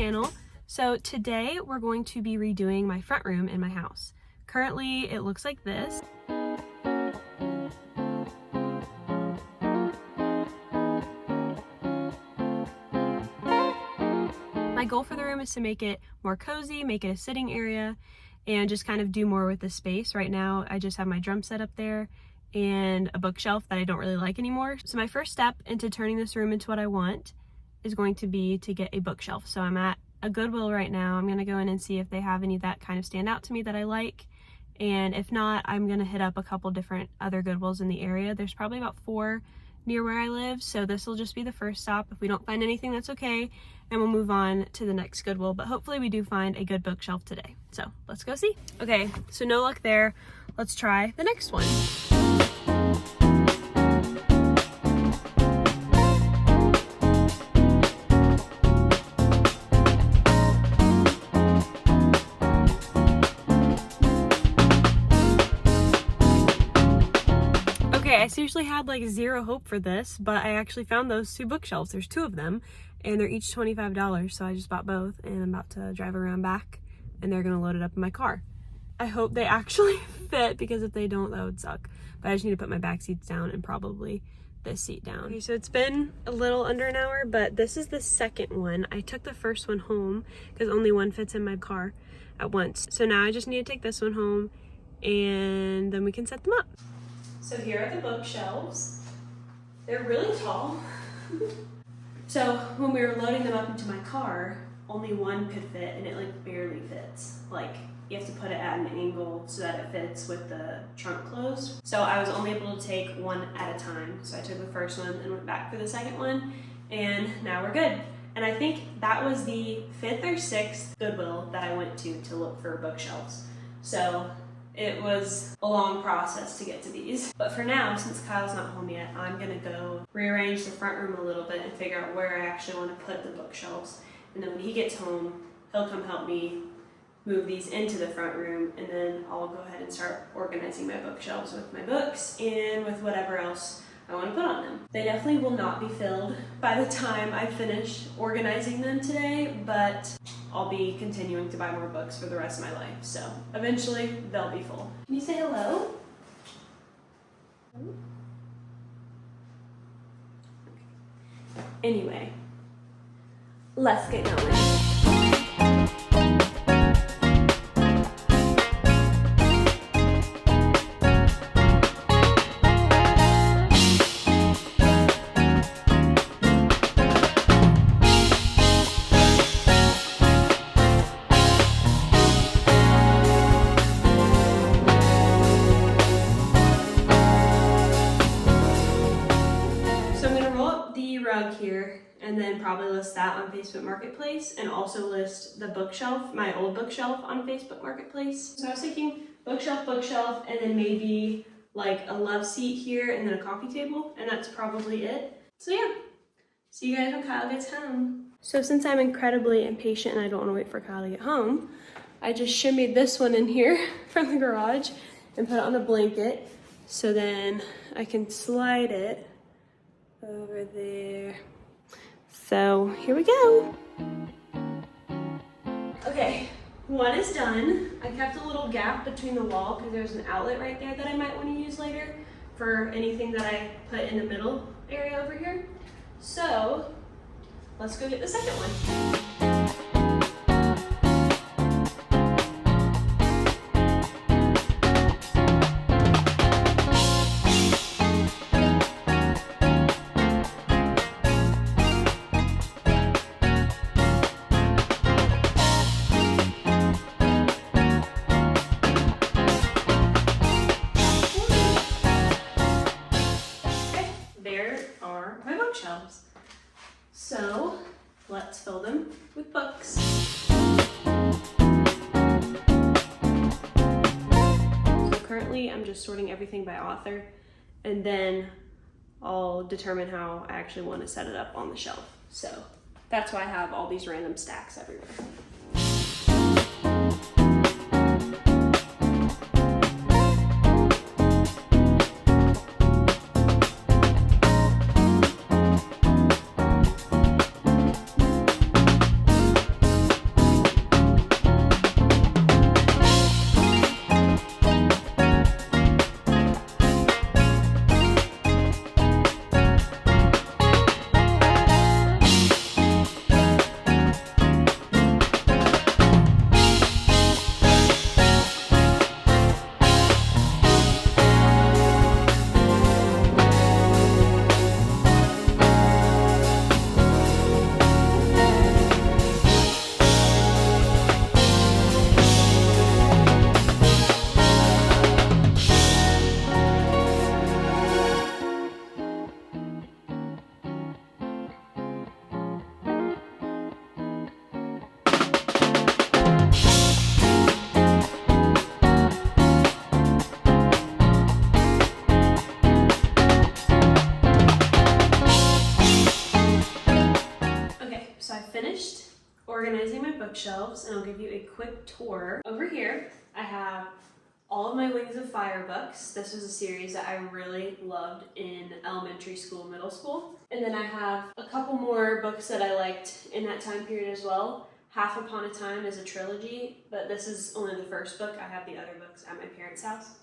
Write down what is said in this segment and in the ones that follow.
channel. So today we're going to be redoing my front room in my house. Currently it looks like this. My goal for the room is to make it more cozy, make it a sitting area, and just kind of do more with the space. Right now I just have my drum set up there and a bookshelf that I don't really like anymore. So my first step into turning this room into what I want is going to be to get a bookshelf. So I'm at a Goodwill right now. I'm gonna go in and see if they have any that kind of stand out to me that I like. And if not, I'm gonna hit up a couple different other Goodwills in the area. There's probably about 4 near where I live. So this will just be the first stop. If we don't find anything, that's okay. And we'll move on to the next Goodwill. But hopefully we do find a good bookshelf today. So let's go see. Okay, so no luck there. Let's try the next one. I seriously had like zero hope for this, but I actually found those 2 bookshelves. There's 2 of them and they're each $25, so I just bought both and I'm about to drive around back and they're gonna load it up in my car. I hope they actually fit, because if they don't, that would suck. But I just need to put my back seats down and probably this seat down. Okay, so it's been a little under an hour, but this is the second one. I took the first one home because only one fits in my car at once. So now I just need to take this one home and then we can set them up. So here are the bookshelves. They're really tall. So when we were loading them up into my car, only one could fit and it like barely fits. Like you have to put it at an angle so that it fits with the trunk closed. So I was only able to take one at a time. So I took the first one and went back for the second one, and now we're good. And I think that was the 5th or 6th Goodwill that I went to look for bookshelves. So it was a long process to get to these. But for now, since Kyle's not home yet, I'm gonna go rearrange the front room a little bit and figure out where I actually want to put the bookshelves. And then when he gets home, he'll come help me move these into the front room, and then I'll go ahead and start organizing my bookshelves with my books and with whatever else I want to put on them. They definitely will not be filled by the time I finish organizing them today, but I'll be continuing to buy more books for the rest of my life, so eventually they'll be full. Can you say hello? Anyway, let's get going. Here, and then probably list that on Facebook Marketplace, and also list the bookshelf, my old bookshelf, on Facebook Marketplace. So I was thinking bookshelf, and then maybe like a love seat here and then a coffee table, and that's probably it. So yeah, see you guys when Kyle gets home. So since I'm incredibly impatient and I don't want to wait for Kyle to get home, I just shimmied this one in here from the garage and put it on the blanket, so then I can slide it over there. So here we go. Okay, one is done. I kept a little gap between the wall because there's an outlet right there that I might want to use later for anything that I put in the middle area over here. So let's go get the second one. Bookshelves. So let's fill them with books. So currently I'm just sorting everything by author, and then I'll determine how I actually want to set it up on the shelf. So that's why I have all these random stacks everywhere. organizing my bookshelves, and I'll give you a quick tour. Over here, I have all of my Wings of Fire books. This was a series that I really loved in elementary school, middle school. And then I have a couple more books that I liked in that time period as well. Half Upon a Time is a trilogy, but this is only the first book. I have the other books at my parents' house.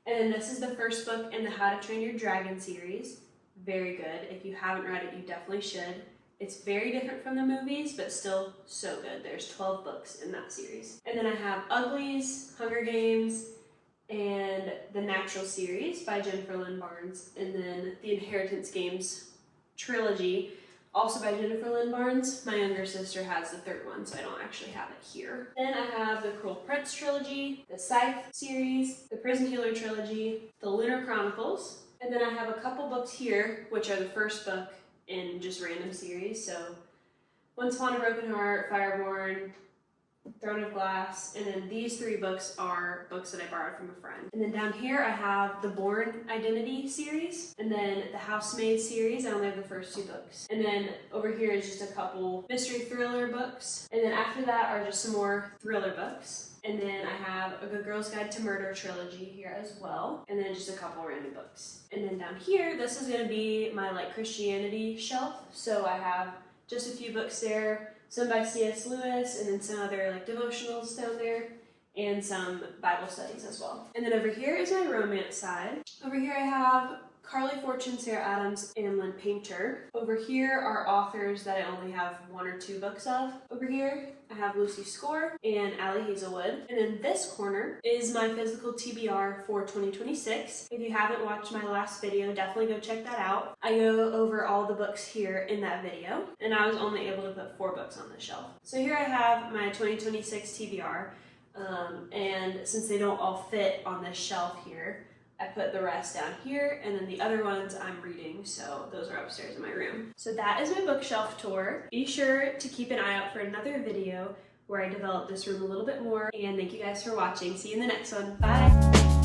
And this is the first book in the How to Train Your Dragon series. Very good. If you haven't read it, you definitely should. It's very different from the movies, but still so good. There's 12 books in that series. And then I have Uglies, Hunger Games, and the Natural series by Jennifer Lynn Barnes, and then the Inheritance Games trilogy, also by Jennifer Lynn Barnes. My younger sister has the third one, so I don't actually have it here. Then I have the Cruel Prince trilogy, the Scythe series, the Prison Healer trilogy, the Lunar Chronicles, and then I have a couple books here, which are the first book in just random series. So Once Upon a Broken Heart, Fireborn, Throne of Glass, and then these 3 books are books that I borrowed from a friend. And then down here I have the Born Identity series, and then the Housemaid series. I only have the first 2 books. And then over here is just a couple mystery thriller books, and then after that are just some more thriller books. And then I have a Good Girl's Guide to Murder trilogy here as well, and then just a couple random books. And then down here, this is going to be my like Christianity shelf. So I have just a few books there, some by C.S. Lewis, and then some other like devotionals down there, and some Bible studies as well. And then over here is my romance side. Over here I have Carly Fortune, Sarah Adams, and Lynn Painter. Over here are authors that I only have 1 or 2 books of. Over here I have Lucy Score and Allie Hazelwood. And in this corner is my physical TBR for 2026. If you haven't watched my last video, definitely go check that out. I go over all the books here in that video, and I was only able to put 4 books on the shelf. So here I have my 2026 TBR, and since they don't all fit on this shelf here, I put the rest down here, and then the other ones I'm reading, so those are upstairs in my room. So that is my bookshelf tour. Be sure to keep an eye out for another video where I develop this room a little bit more, and thank you guys for watching. See you in the next one. Bye!